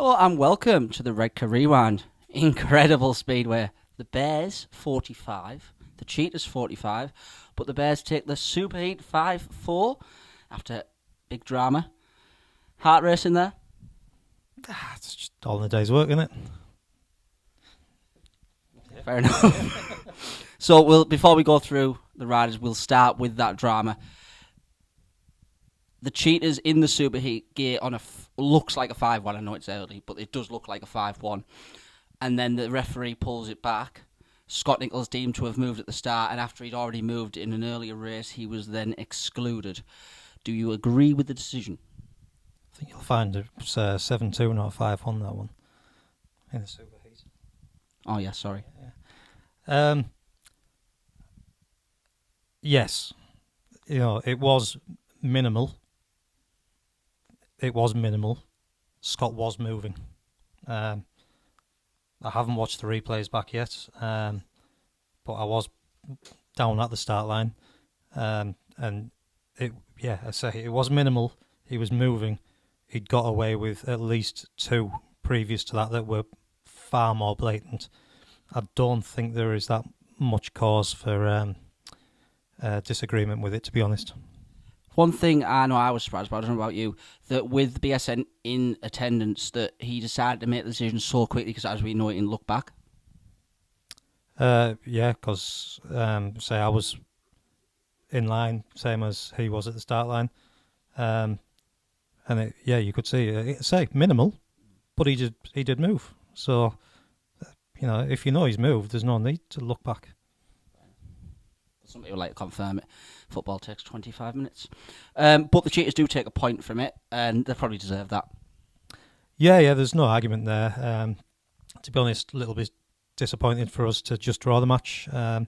Hello and welcome to the Redcar Rewind. Incredible speedway. The Bears 45, the Cheetahs 45, but the Bears take the Superheat 5-4 after big drama. Heart racing there? It's just all in the day's work, isn't it? Fair enough. So before we go through the riders, we'll start with that drama. The Cheetahs in the Superheat gear on looks like a 5-1. I know it's early, but it does look like a 5-1. And then the referee pulls it back. Scott Nichols deemed to have moved at the start, and after he'd already moved in an earlier race, he was then excluded. Do you agree with the decision? I think you'll find it's 7-2, not 5-1, that one. In the Superheat. Oh, yeah, sorry. Yeah. Yes. It was minimal. Scott was moving. I haven't watched the replays back yet, but I was down at the start line, and I say it was minimal. He was moving. He'd got away with at least two previous to that were far more blatant. I don't think there is that much cause for disagreement with it, to be honest. One thing I know I was surprised about, I don't know about you, that with BSN in attendance, that he decided to make the decision so quickly because, as we know, it didn't look back. Because say I was in line, same as he was at the start line, and you could see say minimal, but he did move. So if you know he's moved, there's no need to look back. Somebody would like to confirm it. Football takes 25 minutes. But the Cheetahs do take a point from it, and they probably deserve that. Yeah, there's no argument there. To be honest, a little bit disappointed for us to just draw the match. I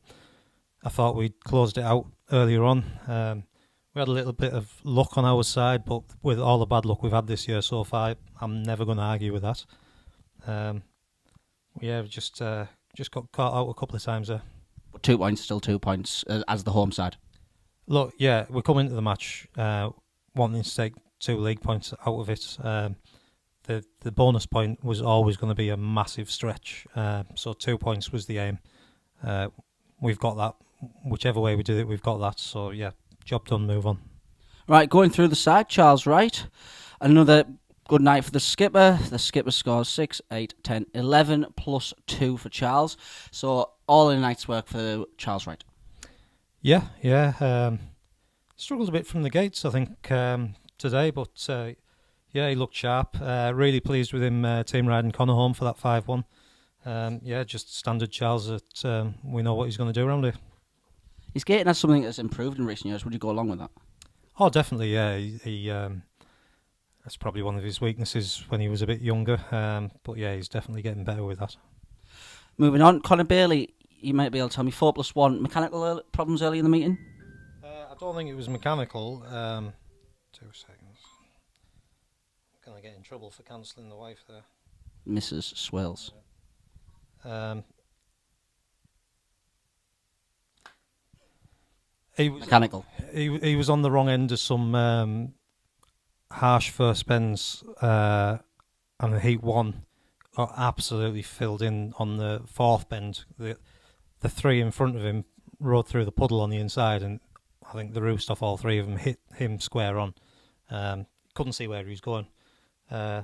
thought we'd closed it out earlier on. We had a little bit of luck on our side, but with all the bad luck we've had this year so far, I'm never going to argue with that. We've just got caught out a couple of times there. 2 points, still 2 points as the home side. Look, yeah, we come into the match wanting to take 2 league points out of it. The bonus point was always going to be a massive stretch, so 2 points was the aim. We've got that. Whichever way we do it, we've got that. So, yeah, job done, move on. Right, going through the side, Charles Wright. Another good night for the skipper. The skipper scores 6, 8, 10, 11 plus 2 for Charles. So all in a night's work for Charles Wright. Yeah. Struggled a bit from the gates, I think, today, but he looked sharp. Really pleased with him team riding Conor home for that 5-1. Just standard Charles that we know what he's going to do around here. His gating has something that's improved in recent years. Would you go along with that? Oh, definitely, yeah. He that's probably one of his weaknesses when he was a bit younger. But yeah, he's definitely getting better with that. Moving on, Conor Bailey, you might be able to tell me 4+1 mechanical problems early in the meeting? I don't think it was mechanical. 2 seconds. I'm going to get in trouble for cancelling the wife there. Mrs. Swales. Mechanical. He was on the wrong end of some harsh first bends, and the heat 1 got absolutely filled in on the 4th bend. The 3 in front of him rode through the puddle on the inside, and I think the roost off all 3 of them hit him square on. Couldn't see where he was going. I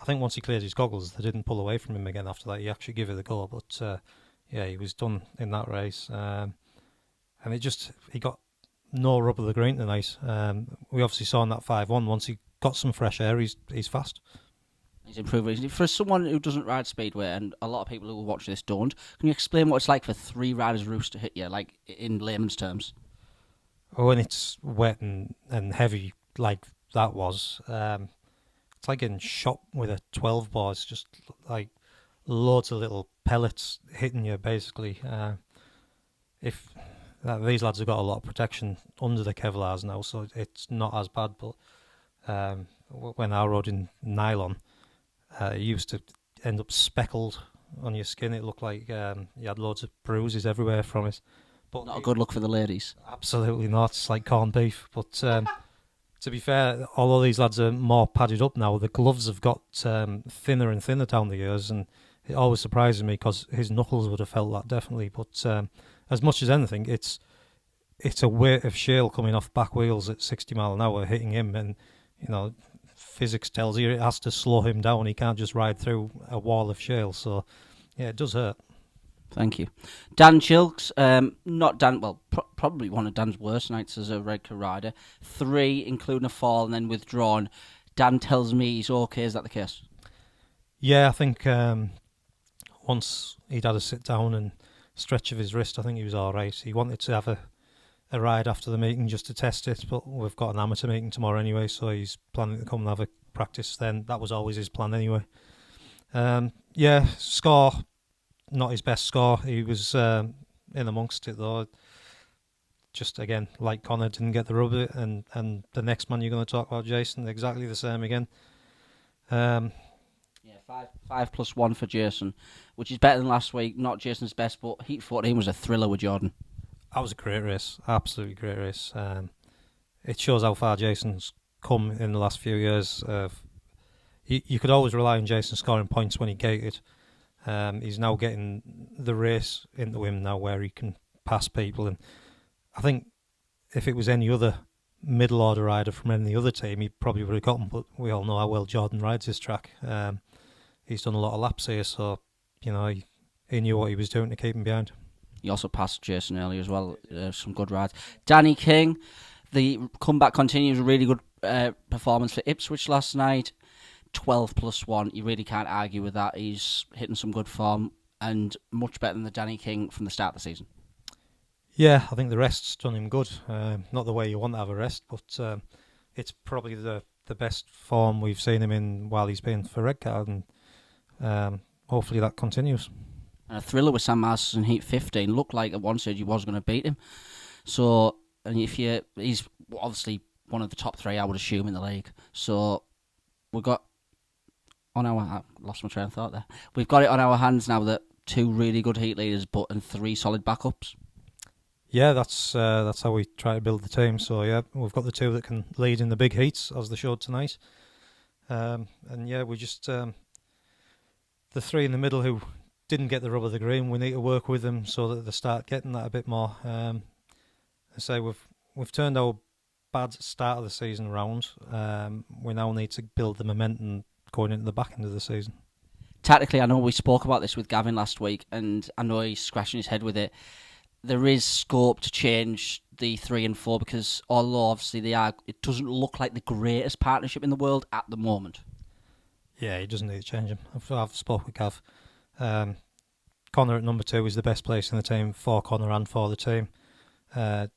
think once he cleared his goggles, they didn't pull away from him again after that. He actually gave it a go, but he was done in that race. And he got no rub of the green tonight. We obviously saw in that 5-1, once he got some fresh air, he's fast. He's improving. For someone who doesn't ride Speedway, and a lot of people who will watch this don't, can you explain what it's like for 3 riders' roost to hit you, like in layman's terms? When it's wet and heavy like that was, it's like getting shot with a 12 bar. It's just like loads of little pellets hitting you, basically. These lads have got a lot of protection under the Kevlars now, so it's not as bad. But when I rode in nylon, it used to end up speckled on your skin. It looked like you had loads of bruises everywhere from it. But not a good look for the ladies. Absolutely not. It's like corned beef. But To be fair, although these lads are more padded up now, the gloves have got thinner and thinner down the years, and it always surprises me because his knuckles would have felt that definitely. But as much as anything, it's a weight of shale coming off back wheels at 60 mile an hour hitting him, and physics tells you it has to slow him down. He can't just ride through a wall of shale. So yeah, it does hurt. Thank you. Dan Chilks, not Dan, well, probably one of Dan's worst nights as a Redcar rider. 3, including a fall and then withdrawn. Dan tells me he's okay. Is that the case? Yeah, I think once he'd had a sit down and stretch of his wrist, I think he was all right. He wanted to have a ride after the meeting just to test it, but we've got an amateur meeting tomorrow anyway, so he's planning to come and have a practice then. That was always his plan anyway. Yeah, score, not his best score. He was in amongst it though. Just again, like Conor, didn't get the rub of it, and the next man you're going to talk about, Jason, exactly the same again. Yeah, 5+1 for Jason, which is better than last week. Not Jason's best, but Heat 14 was a thriller with Jordan. That was a great race, absolutely great race. It shows how far Jason's come in the last few years. You could always rely on Jason scoring points when he gated. He's now getting the race into him now where he can pass people, and I think if it was any other middle order rider from any other team, he probably would have got him, but we all know how well Jordan rides his track. He's done a lot of laps here, so he knew what he was doing to keep him behind. He also passed Jason earlier as well. Some good rides. Danny King, the comeback continues. A really good performance for Ipswich last night. 12+1. You really can't argue with that. He's hitting some good form and much better than the Danny King from the start of the season. Yeah, I think the rest's done him good. Not the way you want to have a rest, but it's probably the best form we've seen him in while he's been for Redcar, and hopefully that continues. And a thriller with Sam Masters in Heat 15. Looked like at one stage he was going to beat him. So, and he's obviously one of the top 3, I would assume, in the league. So we've got I lost my train of thought there. We've got it on our hands now that 2 really good heat leaders, and 3 solid backups. Yeah, that's how we try to build the team. So yeah, we've got the 2 that can lead in the big heats as they showed tonight. And yeah, we just the 3 in the middle who didn't get the rub of the green. We need to work with them so that they start getting that a bit more. I say we've turned our bad start of the season around. We now need to build the momentum going into the back end of the season. Tactically, I know we spoke about this with Gavin last week, and I know he's scratching his head with it. There is scope to change the 3 and 4 because although obviously it doesn't look like the greatest partnership in the world at the moment. Yeah, he doesn't need to change him. I've spoke with Gav. Conor at number 2 is the best place in the team for Conor and for the team.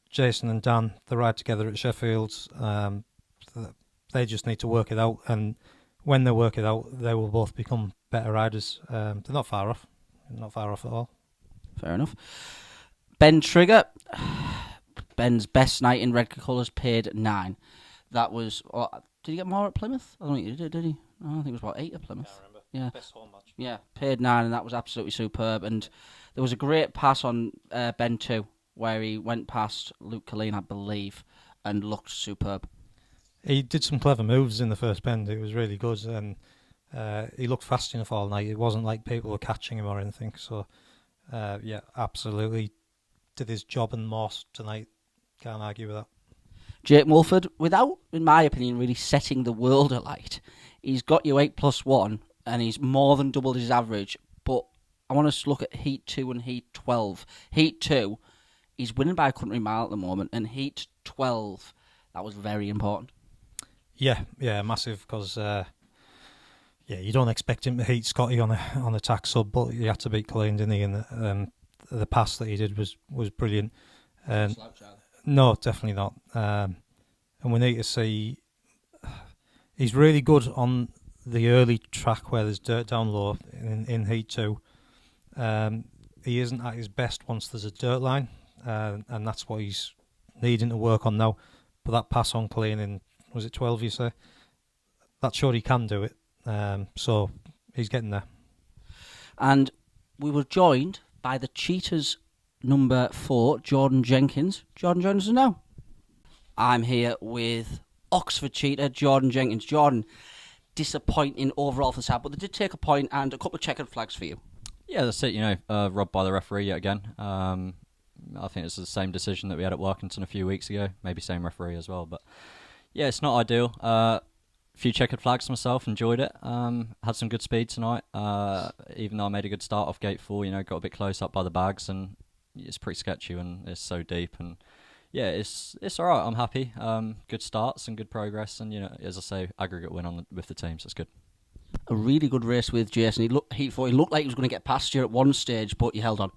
Jason and Dan, they ride together at Sheffield. They just need to work it out, and when they work it out, they will both become better riders. They're not far off. Not far off at all. Fair enough. Ben Trigger. Ben's best night in Redcar colours, paid 9. That was... did he get more at Plymouth? I don't think he did he? I think it was about 8 at Plymouth. I remember. Yeah. Best home match. Yeah, paid 9, and that was absolutely superb. And there was a great pass on Ben 2, where he went past Luke Colleen, I believe, and looked superb. He did some clever moves in the first bend. It was really good, and he looked fast enough all night. It wasn't like people were catching him or anything. So, yeah, absolutely did his job and more tonight. Can't argue with that. Jake Mulford, without, in my opinion, really setting the world alight, he's got you 8+1, and he's more than doubled his average. But I want us to look at Heat 2 and Heat 12. Heat 2, he's winning by a country mile at the moment, and Heat 12, that was very important. Yeah, massive, because you don't expect him to heat Scotty on a tack sub, but he had to beat Colleen, didn't he? And the pass that he did was brilliant. No, definitely not. And we need to see. He's really good on the early track where there's dirt down low in Heat 2. He isn't at his best once there's a dirt line, and that's what he's needing to work on now. But that pass on Colleen in, was it 12 you say? That showed he can do it. So he's getting there. And we were joined by the Cheetahs number 4, Jordan Jenkins. Jordan, join us now. I'm here with Oxford Cheetah, Jordan Jenkins. Jordan, disappointing overall for the side, but they did take a point and a couple of checkered flags for you. Yeah, that's it. Robbed by the referee yet again. I think it's the same decision that we had at Workington a few weeks ago. Maybe same referee as well, but yeah, it's not ideal. A few checkered flags myself. Enjoyed it. Had some good speed tonight. Even though I made a good start off gate 4, got a bit close up by the bags, and it's pretty sketchy and it's so deep. And yeah, it's all right. I'm happy. Good starts and good progress, and as I say, aggregate win with the team, so it's good. A really good race with Jason. He looked like he was going to get past you at one stage, but you held on.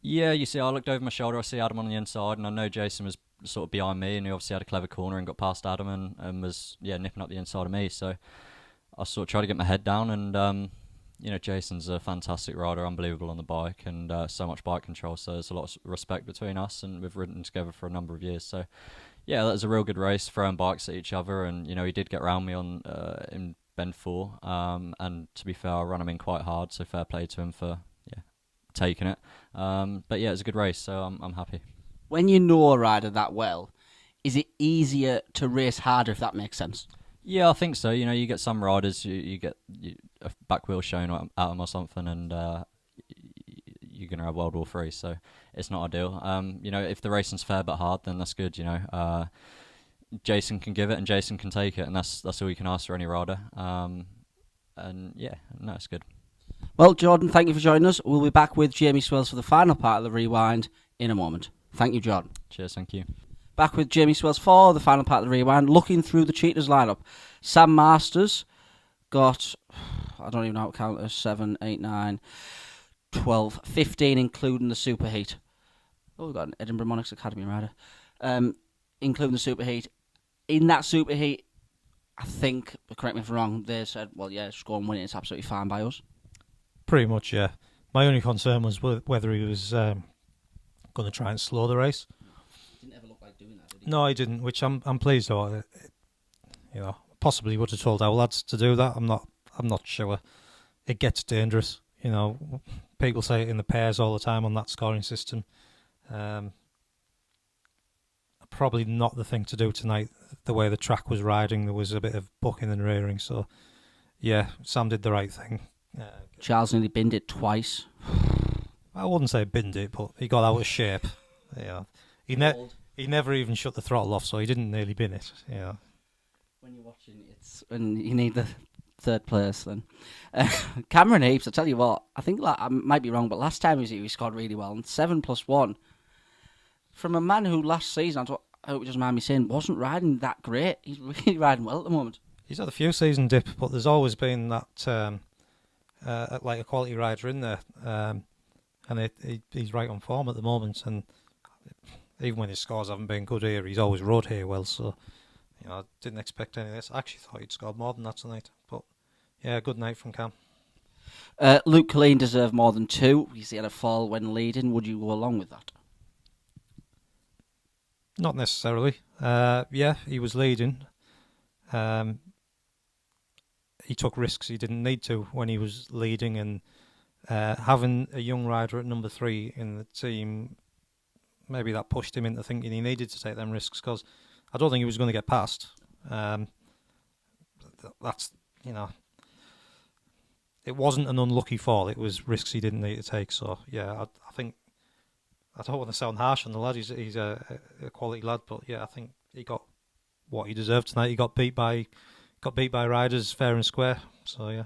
Yeah, you see, I looked over my shoulder. I see Adam on the inside, and I know Jason was sort of behind me, and he obviously had a clever corner and got past Adam and was nipping up the inside of me. So I sort of tried to get my head down, and Jason's a fantastic rider, unbelievable on the bike, and so much bike control. So there's a lot of respect between us, and we've ridden together for a number of years. So yeah, that was a real good race, throwing bikes at each other, and he did get round me on in bend 4, and to be fair, I ran him in quite hard. So fair play to him for taking it. But yeah, it was a good race, so I'm happy. When you know a rider that well, is it easier to race harder, if that makes sense? Yeah, I think so. You get some riders, you get a back wheel shown at them or something, and you're going to have World War 3, so it's not ideal. If the racing's fair but hard, then that's good. Jason can give it and Jason can take it, and that's all you can ask for any rider. And yeah, no, it's good. Well, Jordan, thank you for joining us. We'll be back with Jamie Swales for the final part of the Rewind in a moment. Thank you, Jordan. Cheers, thank you. Back with Jamie Swales for the final part of the Rewind, looking through the Cheetahs lineup. Sam Masters got, I don't even know how to count this, 7, 8, 9, 12, 15, including the Superheat. Oh, we've got an Edinburgh Monarchs Academy rider. Including the Superheat. In that Superheat, I think, correct me if I'm wrong, they said, well, yeah, just go and win it. It's absolutely fine by us. Pretty much, yeah. My only concern was whether he was going to try and slow the race. Didn't ever look like doing that, did he? No, he didn't, which I'm pleased about. Possibly would have told our lads to do that. I'm not sure. It gets dangerous. People say it in the pairs all the time on that scoring system. Probably not the thing to do tonight. The way the track was riding, there was a bit of bucking and rearing. So, yeah, Sam did the right thing. Charles nearly binned it twice. I wouldn't say binned it, but he got out of shape. He never even shut the throttle off, so he didn't nearly bin it. Yeah. When you're watching, and you need the third place then. Cameron Heaps, I tell you what, I think I might be wrong, but last time he scored really well, and 7+1 from a man who last season, I hope he doesn't mind me saying, wasn't riding that great. He's really riding well at the moment. He's had a few season dip, but there's always been that like a quality rider in there, and he's right on form at the moment. And even when his scores haven't been good here, he's always rode here well. So I didn't expect any of this. I actually thought he'd scored more than that tonight. But yeah, good night from Cam. Luke Colleen deserved more than 2. He had a fall when leading. Would you go along with that? Not necessarily. Yeah, he was leading. He took risks he didn't need to when he was leading, and having a young rider at number 3 in the team, maybe that pushed him into thinking he needed to take them risks, because I don't think he was going to get past. That's, it wasn't an unlucky fall, it was risks he didn't need to take. So yeah, I think, I don't want to sound harsh on the lad, he's a quality lad, but yeah, I think he got what he deserved tonight. He got beat by riders fair and square. So yeah,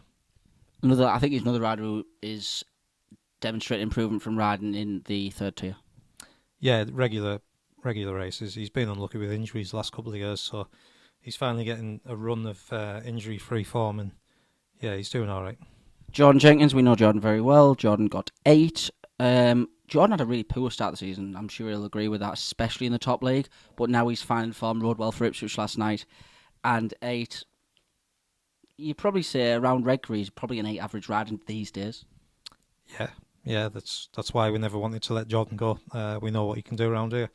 I think he's another rider who is demonstrating improvement from riding in the 3rd tier. Yeah, regular races. He's been unlucky with injuries the last couple of years, so he's finally getting a run of injury-free form, and yeah, he's doing all right. Jordan Jenkins, we know Jordan very well. Jordan got 8. Jordan had a really poor start of the season. I'm sure he'll agree with that, especially in the top league. But now he's finding form, rode well for Ipswich last night. And 8, you'd probably say around Redcar, he's probably an 8 average rider these days. Yeah, that's why we never wanted to let Jordan go. We know what he can do around here.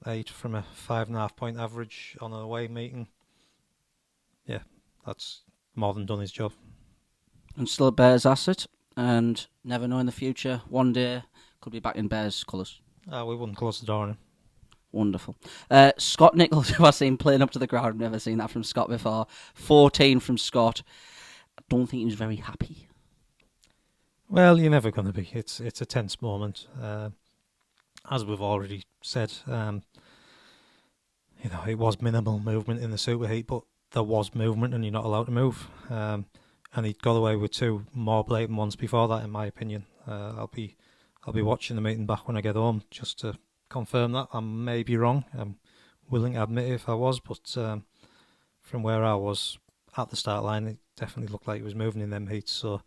8 from a 5.5 point average on an away meeting. Yeah, that's more than done his job. And still a Bears asset, and never know in the future, one day could be back in Bears colours. We wouldn't close the door on him. Wonderful. Scott Nichols, who I've seen playing up to the crowd. I've never seen that from Scott before. 14 from Scott. I don't think he was very happy. Well, you're never going to be. It's a tense moment. As we've already said, it was minimal movement in the superheat, but there was movement and you're not allowed to move. And he got away with 2 more blatant ones before that, in my opinion. I'll be watching the meeting back when I get home just to confirm that. I may be wrong. I'm willing to admit it if I was, but from where I was at the start line, it definitely looked like he was moving in them heats. So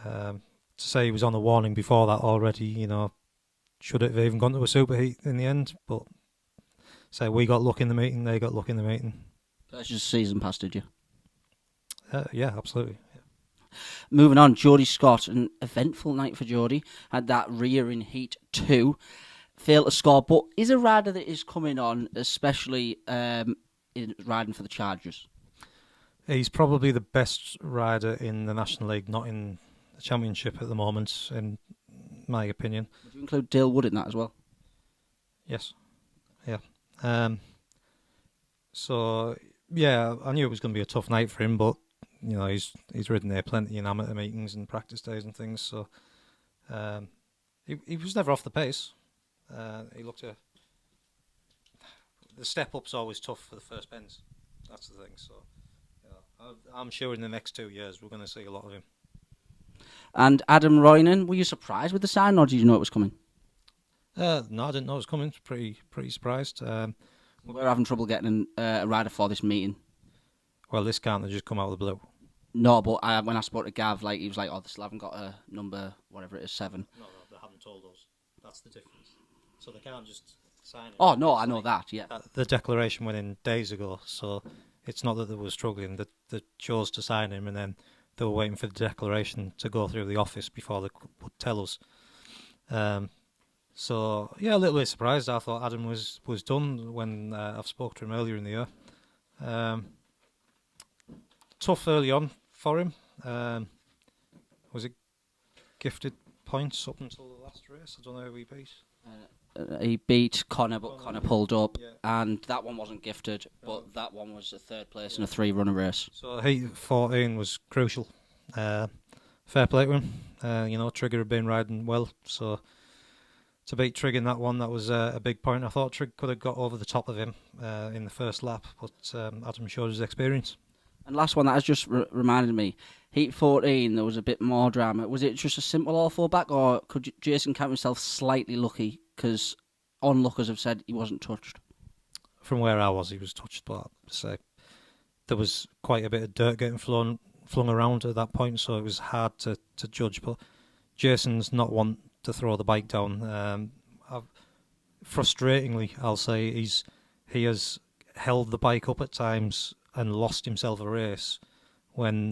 to say he was on a warning before that already, should it have even gone to a superheat in the end? But say we got luck in the meeting, they got luck in the meeting. That's just season pass, did you? Yeah, absolutely. Yeah. Moving on, Geordie Scott, an eventful night for Geordie. Had that rear in Heat 2. Failed to score, but is a rider that is coming on, especially in riding for the Chargers. He's probably the best rider in the National League, not in the Championship at the moment, in my opinion. Would you include Dale Wood in that as well? Yes. Yeah. So, yeah, I knew it was going to be a tough night for him, but, he's ridden there plenty in amateur meetings and practice days and things, so he was never off the pace. He looked the step-up's always tough for the first bends. That's the thing, so I'm sure in the next 2 years we're going to see a lot of him. And Adam Roynan, were you surprised with the sign, or did you know it was coming? No, I didn't know it was coming. Pretty surprised. We're having trouble getting a rider for this meeting. Well, this can't have just come out of the blue. No, but when I spoke to Gav, he was like, "Oh, they still haven't got a number, whatever it is, 7." No, they haven't told us. That's the difference. So they can't just sign it. Oh no, I know that. Yeah. The declaration went in days ago, so it's not that they were struggling. They chose to sign him, and then they were waiting for the declaration to go through the office before they would tell us. So yeah, a little bit surprised. I thought Adam was done when I've spoke to him earlier in the year. Tough early on for him. Was it gifted points up until the last race? I don't know who he beat. He beat Conor, but Conor pulled up, yeah. And that one wasn't gifted, but that one was a 3rd place in a 3-runner race. So Heat 14 was crucial. Fair play to him. Trigger had been riding well, so to beat Trig in that one, that was a big point. I thought Trig could have got over the top of him in the first lap, but Adam showed his experience. And last one that has just reminded me, Heat 14, there was a bit more drama. Was it just a simple all-4 back, or could Jason count himself slightly lucky? Because onlookers have said he wasn't touched. From where I was, he was touched, but there was quite a bit of dirt getting flung around at that point, so it was hard to judge. But Jason's not one to throw the bike down. Frustratingly, I'll say he has held the bike up at times and lost himself a race when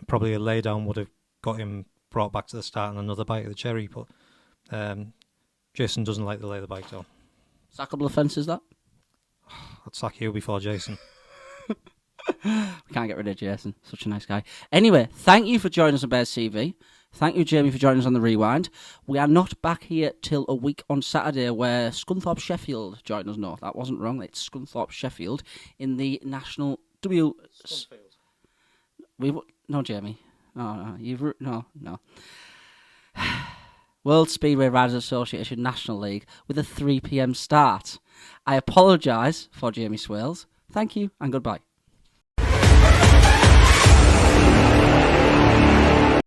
probably a laydown would have got him brought back to the start and another bite of the cherry. But Jason doesn't like to lay the bike down. Sackable offences, that? I'd sack you before Jason. We can't get rid of Jason. Such a nice guy. Anyway, thank you for joining us on Bears TV. Thank you, Jamie, for joining us on the Rewind. We are not back here till a week on Saturday, where Scunthorpe Sheffield join us. No, that wasn't wrong. It's Scunthorpe Sheffield in the National W. No, Jamie. No. World Speedway Riders Association National League with a 3 p.m. start. I apologise for Jamie Swales. Thank you and goodbye.